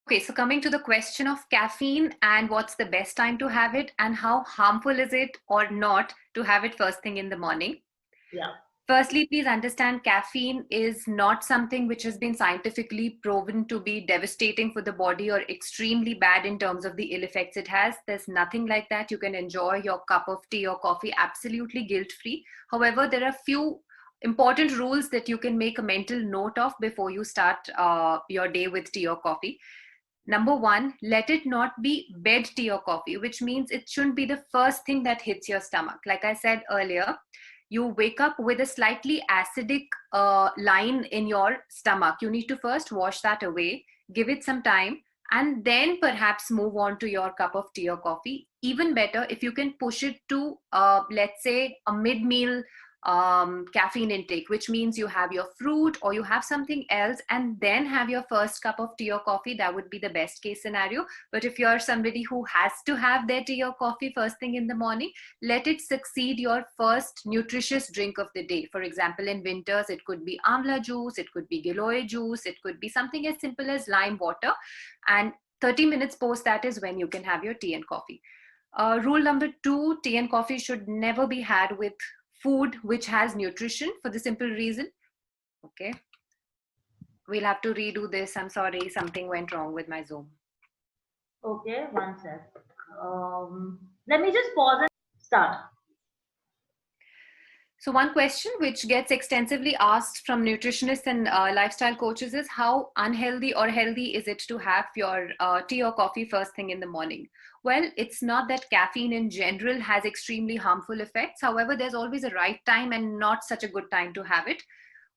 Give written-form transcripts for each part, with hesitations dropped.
Okay, so coming to the question of caffeine and what's the best time to have it and how harmful is it or not to have it first thing in the morning. Yeah. Firstly, please understand caffeine is not something which has been scientifically proven to be devastating for the body or extremely bad in terms of the ill effects it has. There's nothing like that. You can enjoy your cup of tea or coffee absolutely guilt free. However, there are few important rules that you can make a mental note of before you start your day with tea or coffee. Number one, let it not be bed tea or coffee, which means it shouldn't be the first thing that hits your stomach. Like I said earlier, you wake up with a slightly acidic line in your stomach. You need to first wash that away, give it some time, and then perhaps move on to your cup of tea or coffee. Even better if you can push it to, let's say, a mid meal caffeine intake, which means you have your fruit or you have something else and then have your first cup of tea or coffee. That would be the best case scenario. But if you're somebody who has to have their tea or coffee first thing in the morning, let it succeed your first nutritious drink of the day. For example, in winters, it could be amla juice, it could be giloy juice, it could be something as simple as lime water. And 30 minutes post that is when you can have your tea and coffee. Rule number two, tea and coffee should never be had with food which has nutrition for the simple reason. Okay. We'll have to redo this. I'm sorry, something went wrong with my Zoom. Okay, one sec. Let me just pause and start. So one question which gets extensively asked from nutritionists and lifestyle coaches is how unhealthy or healthy is it to have your tea or coffee first thing in the morning? Well, it's not that caffeine in general has extremely harmful effects. However, there's always a right time and not such a good time to have it.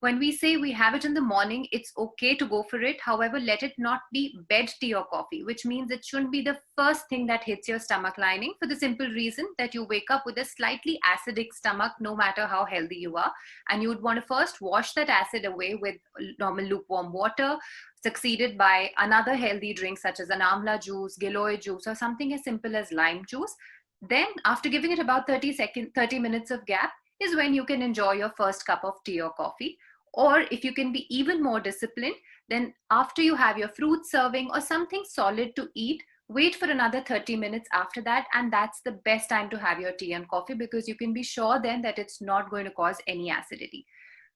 When we say we have it in the morning, it's okay to go for it. However, let it not be bed tea or coffee, which means it shouldn't be the first thing that hits your stomach lining for the simple reason that you wake up with a slightly acidic stomach, no matter how healthy you are. And you would want to first wash that acid away with normal lukewarm water, succeeded by another healthy drink such as an amla juice, giloy juice, or something as simple as lime juice. Then, after giving it about 30 minutes of gap, is when you can enjoy your first cup of tea or coffee. Or if you can be even more disciplined, then after you have your fruit serving or something solid to eat, wait for another 30 minutes after that. And that's the best time to have your tea and coffee because you can be sure then that it's not going to cause any acidity.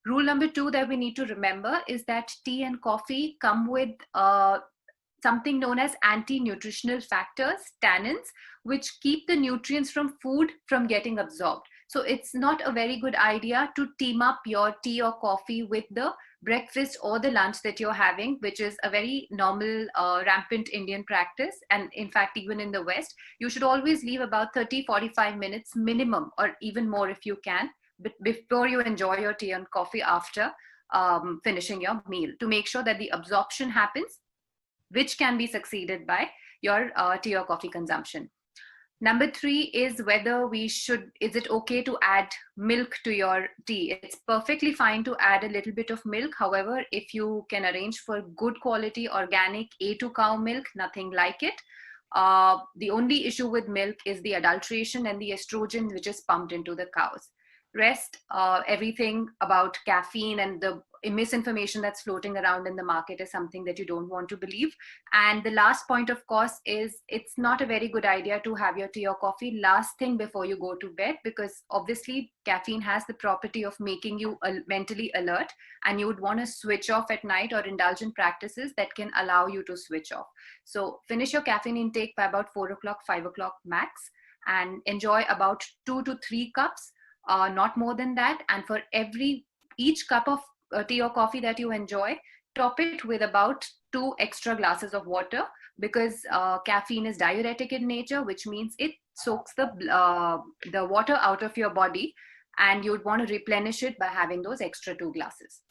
Rule number two that we need to remember is that tea and coffee come with something known as anti-nutritional factors, tannins, which keep the nutrients from food from getting absorbed. So it's not a very good idea to team up your tea or coffee with the breakfast or the lunch that you're having, which is a very normal, rampant Indian practice. And in fact, even in the West, you should always leave about 30-45 minutes minimum, or even more if you can, before you enjoy your tea and coffee after finishing your meal, to make sure that the absorption happens, which can be succeeded by your tea or coffee consumption. Number three is whether is it okay to add milk to your tea? It's perfectly fine to add a little bit of milk. However, if you can arrange for good quality organic A2 cow milk, nothing like it. The only issue with milk is the adulteration and the estrogen which is pumped into the cows. Rest, everything about caffeine and the misinformation that's floating around in the market is something that you don't want to believe. And the last point, of course, is it's not a very good idea to have your tea or coffee last thing before you go to bed, because obviously caffeine has the property of making you mentally alert, and you would want to switch off at night or indulge in practices that can allow you to switch off. So finish your caffeine intake by about 4 o'clock, 5 o'clock max, and enjoy about 2 to 3 cups, not more than that. And for each cup of tea or coffee that you enjoy, top it with about 2 extra glasses of water, because caffeine is diuretic in nature, which means it soaks the water out of your body, and you'd want to replenish it by having those extra 2 glasses.